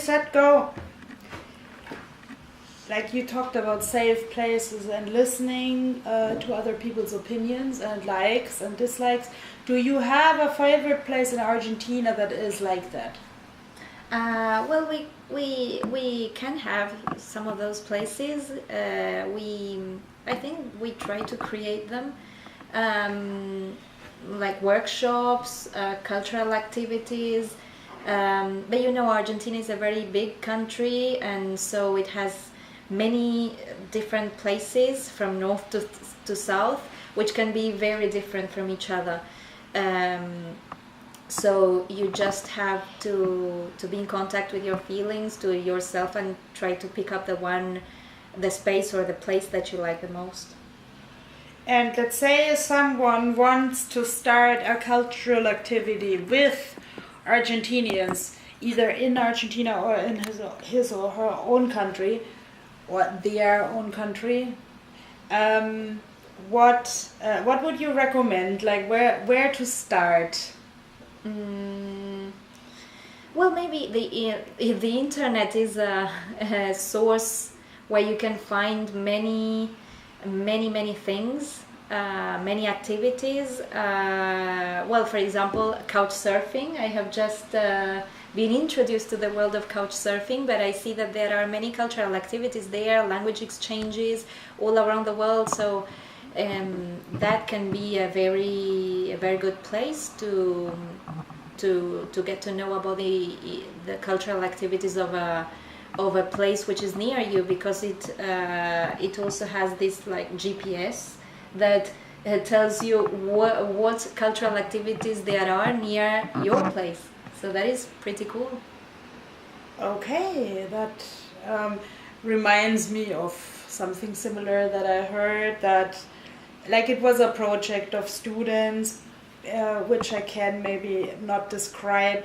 set, go. Like you talked about safe places and listening to other people's opinions and likes and dislikes. Do you have a favorite place in Argentina that is like that? Well, we can have some of those places. I think we try to create them, like workshops, cultural activities. But you know, Argentina is a very big country, and so it has many different places from north to south, which can be very different from each other. So you just have to be in contact with your feelings, to yourself, and try to pick up the space or the place that you like the most. And let's say someone wants to start a cultural activity with Argentinians, either in Argentina or in his or her own country, or their own country. What would you recommend? Like where to start? Well, maybe the internet is a source where you can find many things, many activities. Well, for example, couch surfing. I have just been introduced to the world of couch surfing, but I see that there are many cultural activities there, language exchanges all around the world. So that can be a very good place to get to know about the cultural activities of a place which is near you, because it also has this like GPS that tells you what cultural activities there are near your place. So that is pretty cool. Okay, that reminds me of something similar that I heard, that like it was a project of students, which I can maybe not describe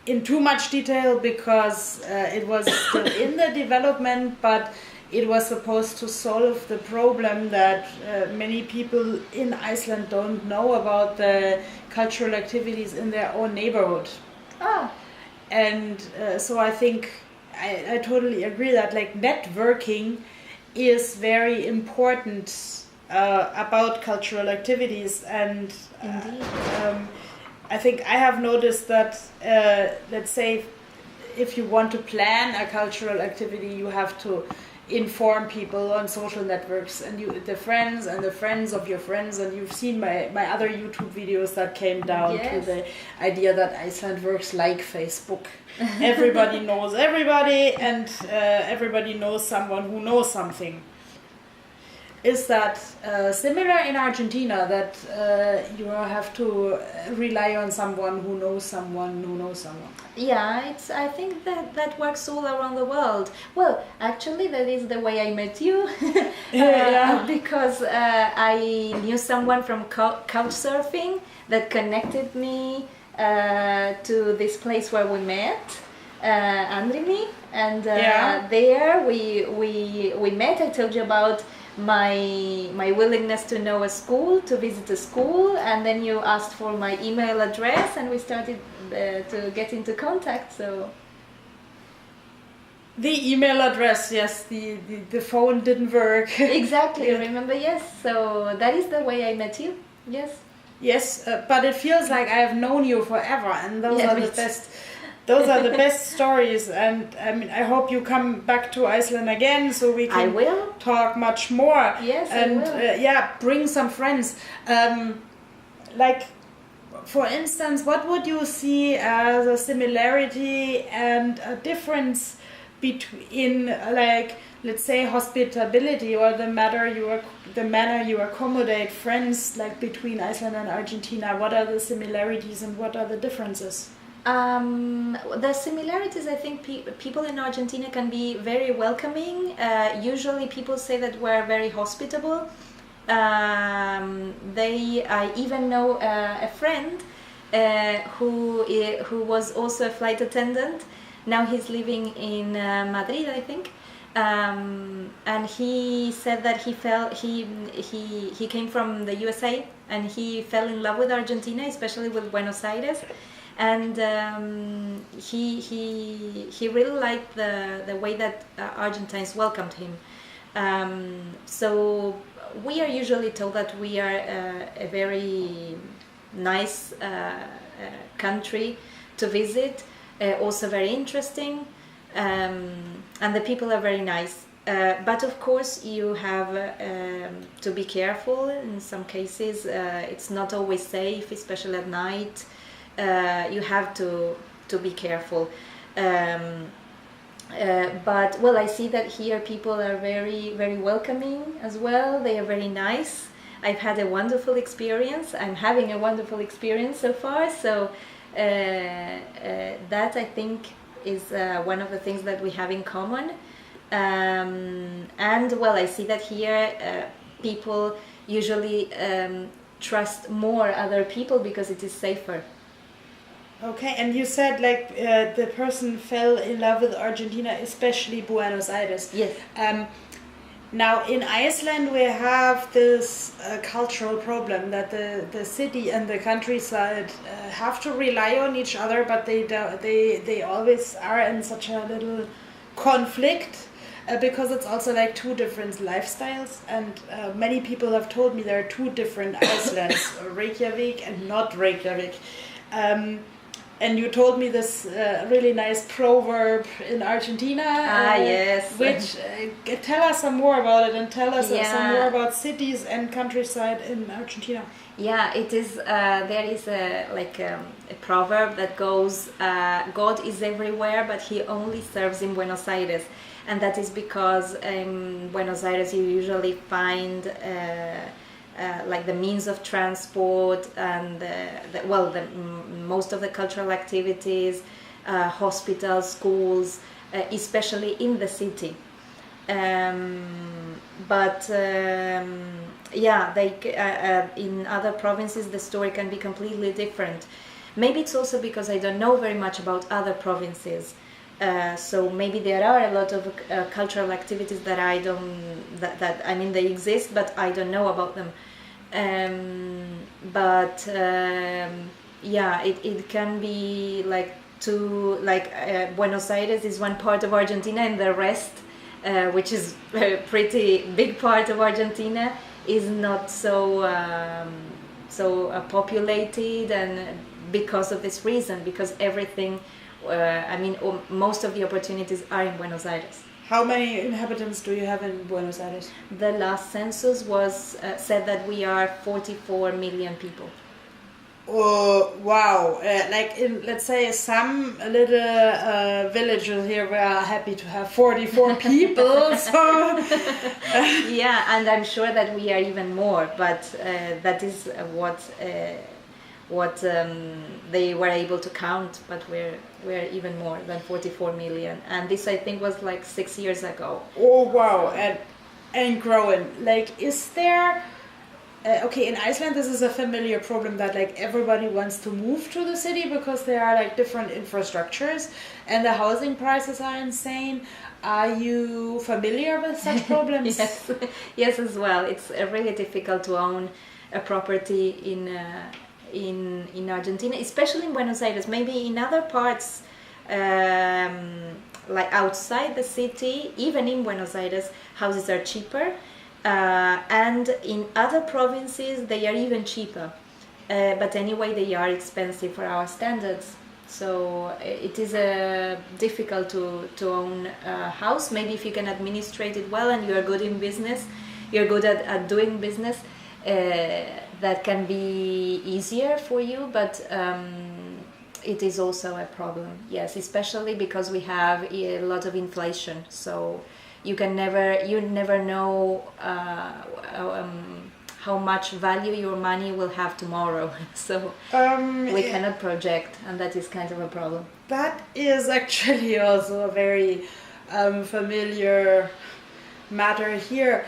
in too much detail because it was still in the development, but it was supposed to solve the problem that many people in Iceland don't know about the cultural activities in their own neighborhood. And so I think I totally agree that like networking is very important about cultural activities, and I think I have noticed that let's say if you want to plan a cultural activity, you have to inform people on social networks, and the friends of your friends, and you've seen my other YouTube videos that came down to the idea that Iceland works like Facebook. Everybody knows everybody, and everybody knows someone who knows something. Is that similar in Argentina, that you have to rely on someone who knows someone who knows someone? Yeah, I think that works all around the world. Well, actually, that is the way I met you. Because I knew someone from couch surfing that connected me to this place where we met, Andrini, and there we met. I told you about my willingness to know a school, to visit a school, and then you asked for my email address, and we started to get into contact. So the email address, yes, the phone didn't work. Exactly. Remember? Yes. So that is the way I met you. Yes, but it feels like I have known you forever, and those are the best. Those are the best stories, and I mean, I hope you come back to Iceland again so we can talk much more. Yes, and I will. Bring some friends. Like, for instance, what would you see as a similarity and a difference between, like, let's say, hospitality or the manner you accommodate friends, like between Iceland and Argentina? What are the similarities and what are the differences? The similarities, I think people in Argentina can be very welcoming. Usually people say that we're very hospitable. I even know a friend who was also a flight attendant. Now he's living in Madrid, I think. And he said that he came from the USA, and he fell in love with Argentina, especially with Buenos Aires. and he really liked the way that Argentines welcomed him. So we are usually told that we are a very nice country to visit, also very interesting, and the people are very nice. But of course you have to be careful. In some cases it's not always safe, especially at night. You have to be careful. But well, I see that here people are very, very welcoming as well. They are very nice. I've had a wonderful experience. I'm having a wonderful experience so far. So that I think is one of the things that we have in common. And well, I see that here people usually trust more other people because it is safer. Okay, and you said like the person fell in love with Argentina, especially Buenos Aires. Yes. Now in Iceland we have this cultural problem that the city and the countryside have to rely on each other, but they always are in such a little conflict because it's also like two different lifestyles, and many people have told me there are two different Icelands, Reykjavik and not Reykjavik. And you told me this really nice proverb in Argentina. Yes. Which tell us some more about it, and tell us some more about cities and countryside in Argentina. Yeah, it is. There is a proverb that goes, "God is everywhere, but He only serves in Buenos Aires," and that is because in Buenos Aires you usually find like the means of transport and most of the cultural activities, hospitals, schools, especially in the city. But in other provinces the story can be completely different. Maybe it's also because I don't know very much about other provinces. So maybe there are a lot of cultural activities that they exist, but I don't know about them. It can be Buenos Aires is one part of Argentina, and the rest, which is a pretty big part of Argentina, is not so populated, and because of this reason, because everything. Most of the opportunities are in Buenos Aires. How many inhabitants do you have in Buenos Aires? The last census was said that we are 44 million people. Oh, wow. Like in, let's say, some little villages here, we are happy to have 44 people. So yeah, and I'm sure that we are even more, but that is what they were able to count, but we're even more than 44 million, and this I think was like 6 years ago. Oh wow, and growing. Like, is there okay, in Iceland this is a familiar problem that like everybody wants to move to the city because there are like different infrastructures and the housing prices are insane. Are you familiar with such problems? Yes, as well. It's really difficult to own a property in Argentina, especially in Buenos Aires. Maybe in other parts, like outside the city, even in Buenos Aires, houses are cheaper, and in other provinces they are even cheaper. But anyway, they are expensive for our standards. So it is difficult to own a house. Maybe if you can administrate it well and you are good in business, you're good at doing business, that can be easier for you, but it is also a problem, yes, especially because we have a lot of inflation, so you never know how much value your money will have tomorrow. So we cannot project, and that is kind of a problem. That is actually also a very familiar matter here.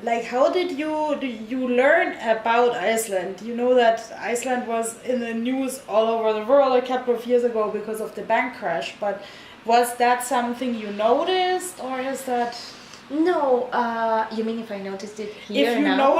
Like, how did you learn about Iceland? You know that Iceland was in the news all over the world a couple of years ago because of the bank crash, but was that something you noticed, or is that... No, you mean if I noticed it here If you now?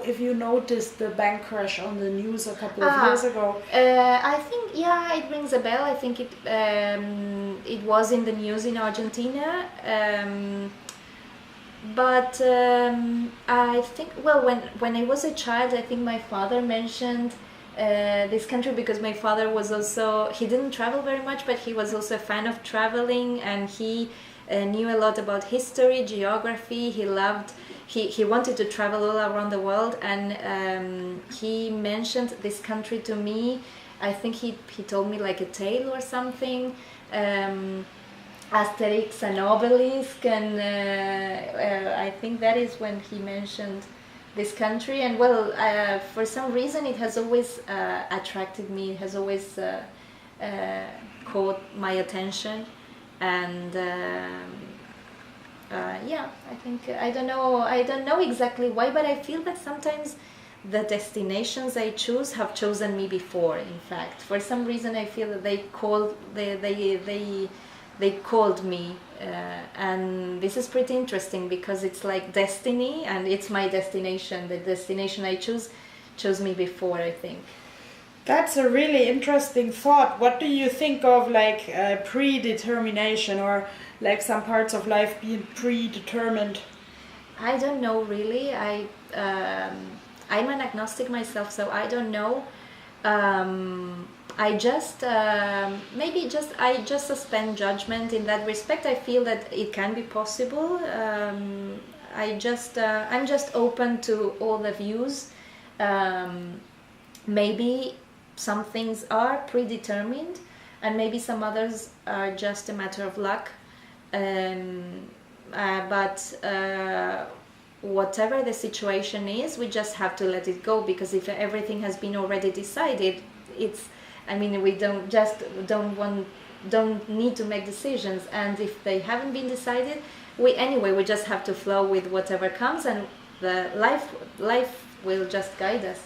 if you noticed the bank crash on the news a couple of Ah, years ago. I think yeah, it rings a bell. I think it was in the news in Argentina. But I think well, when I was a child, I think my father mentioned this country because my father was also he didn't travel very much, but he was also a fan of traveling, and he knew a lot about history, geography. He wanted to travel all around the world, and he mentioned this country to me. I think he told me like a tale or something. Asterix and Obelisk, and I think that is when he mentioned this country. And well, for some reason, it has always attracted me. It has always caught my attention, and yeah, I think I don't know exactly why, but I feel that sometimes the destinations I choose have chosen me before. In fact, for some reason, I feel that they called me, and this is pretty interesting because it's like destiny, and it's my destination. The destination I chose me before, I think. That's a really interesting thought. What do you think of like predetermination, or like some parts of life being predetermined? I don't know really. I'm an agnostic myself, so I don't know. I just I just suspend judgment in that respect. I feel that it can be possible. I'm just open to all the views. Maybe some things are predetermined, and maybe some others are just a matter of luck. But whatever the situation is, we just have to let it go, because if everything has been already decided, we don't need to make decisions, and if they haven't been decided, we just have to flow with whatever comes, and the life will just guide us.